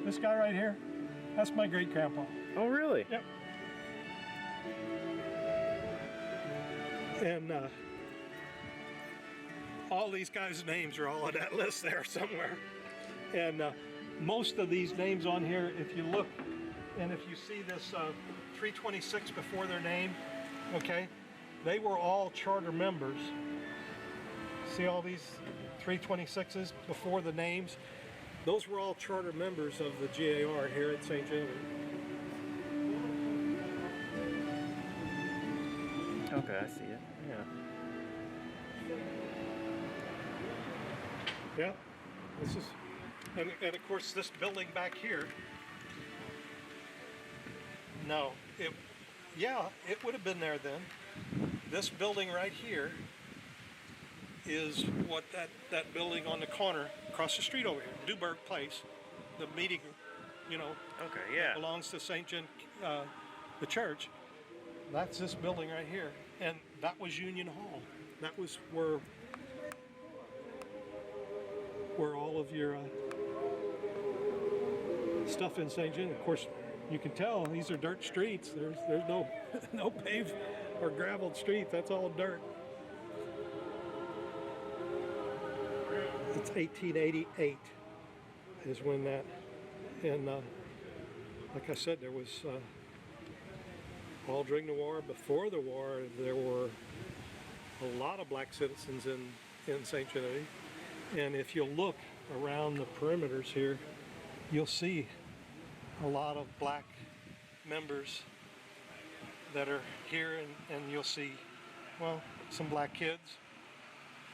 this guy right here, that's my great grandpa. Oh, really? Yep. And all these guys' names are all on that list there somewhere. And most of these names on here, if you look, and if you see this 326 before their name, okay, they were all charter members. See all these 326s before the names? Those were all charter members of the GAR here at St. Genevieve. Okay, I see it. Yeah. Yeah, this is, and of course this building back here, no, it would have been there then. This building right here is what that building on the corner across the street over here, Duberg Place, the meeting, you know, Okay, yeah. belongs to St. John, the church. That's this building right here, and that was Union Hall. That was where all of your stuff in St. John. Of course, you can tell these are dirt streets. There's no no paved or graveled streets. That's all dirt. It's 1888 is when that, and like I said, there was all during the war. Before the war, there were a lot of black citizens in St. Genevieve, and if you look around the perimeters here, you'll see a lot of black members that are here, and you'll see, well, some black kids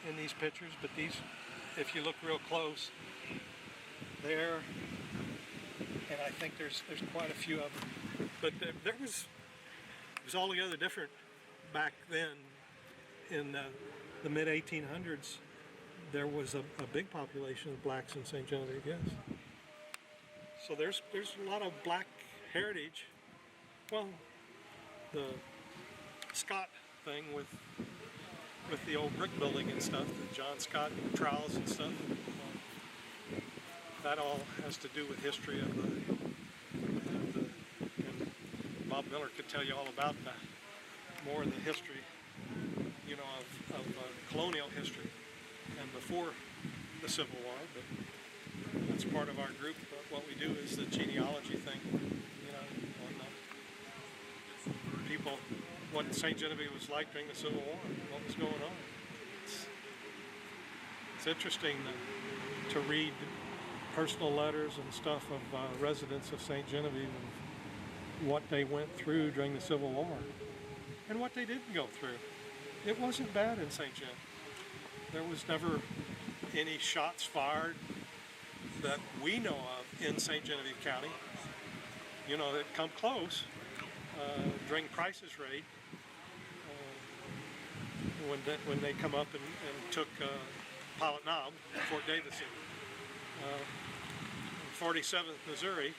in these pictures, but these, if you look real close, there, and I think there's quite a few of them, but it was altogether different back then. In the mid 1800s, there was a big population of blacks in St. Genevieve, yes. So there's a lot of black heritage. Well, the Scott thing with the old brick building and stuff, the John Scott trials and stuff, that all has to do with history of the and Bob Miller could tell you all about that, more of the history, you know, of colonial history and before the Civil War, but that's part of our group. What we do is the genealogy thing, you know, on the people, what St. Genevieve was like during the Civil War, what was going on. It's interesting to read personal letters and stuff of residents of St. Genevieve and what they went through during the Civil War and what they didn't go through. It wasn't bad in St. John. There was never any shots fired that we know of in St. Genevieve County. you know, that come close during Price's raid when they come up and took Pilot Knob, Fort Davidson. 47th Missouri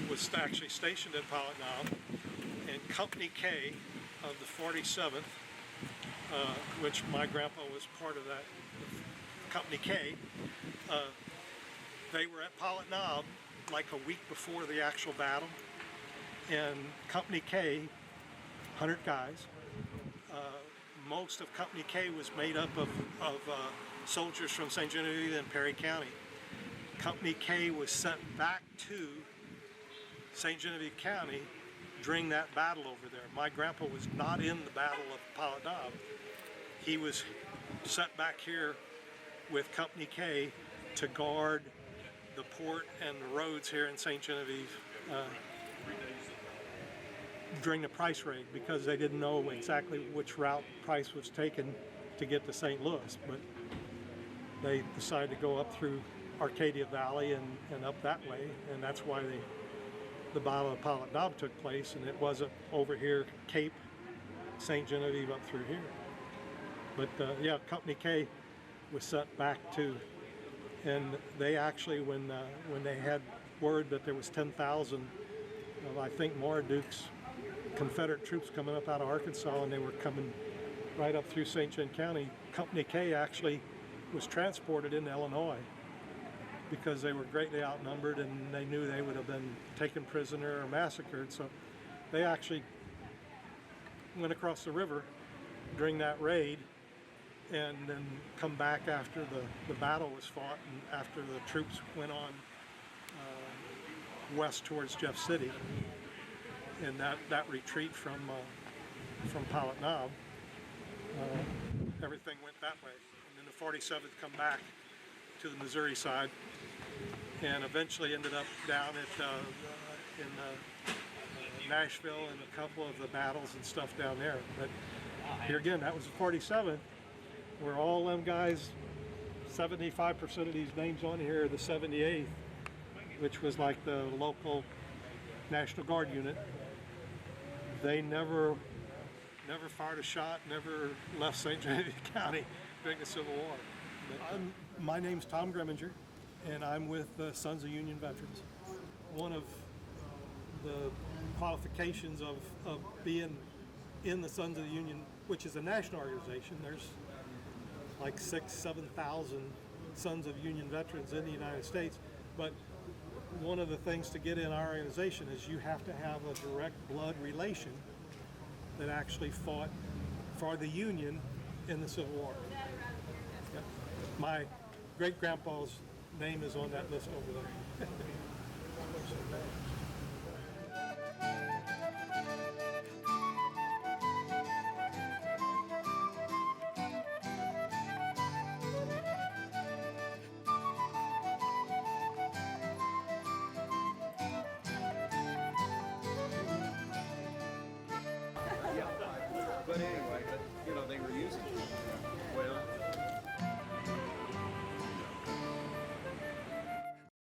was actually stationed at Pilot Knob, and Company K of the 47th, which my grandpa was part of that Company K, they were at Pilot Knob like a week before the actual battle, and Company K, 100 guys, most of Company K was made up of soldiers from St. Genevieve and Perry County. Company K was sent back to St. Genevieve County during that battle over there. My grandpa was not in the Battle of Pilot Knob. He was sent back here with Company K to guard the port and the roads here in St. Genevieve during the Price raid, because they didn't know exactly which route Price was taking to get to St. Louis, but they decided to go up through Arcadia Valley and up that way, and that's why the Battle of Pilot Knob took place, and it wasn't over here, Cape St. Genevieve up through here. But yeah, Company K was sent back to, and they actually, when they had word that there was 10,000 of, I think, Maraduke's Confederate troops coming up out of Arkansas, and they were coming right up through St. John County, Company K actually was transported into Illinois because they were greatly outnumbered and they knew they would have been taken prisoner or massacred. So they actually went across the river during that raid and then come back after the battle was fought and after the troops went on west towards Jeff City. And that retreat from Pilot Knob, everything went that way. And then the 47th come back to the Missouri side and eventually ended up down at in Nashville and a couple of the battles and stuff down there. But here again, that was the 47th, where all them guys, 75% of these names on here are the 78th, which was like the local National Guard unit. They never fired a shot, never left St. Genevieve County during the Civil War. But my name's Tom Greminger, and I'm with the Sons of Union Veterans. One of the qualifications of being in the Sons of the Union, which is a national organization, there's like 6,000-7,000 Sons of Union Veterans in the United States, but one of the things to get in our organization is you have to have a direct blood relation that actually fought for the Union in the Civil War. Yeah. My great-grandpa's name is on that list over there.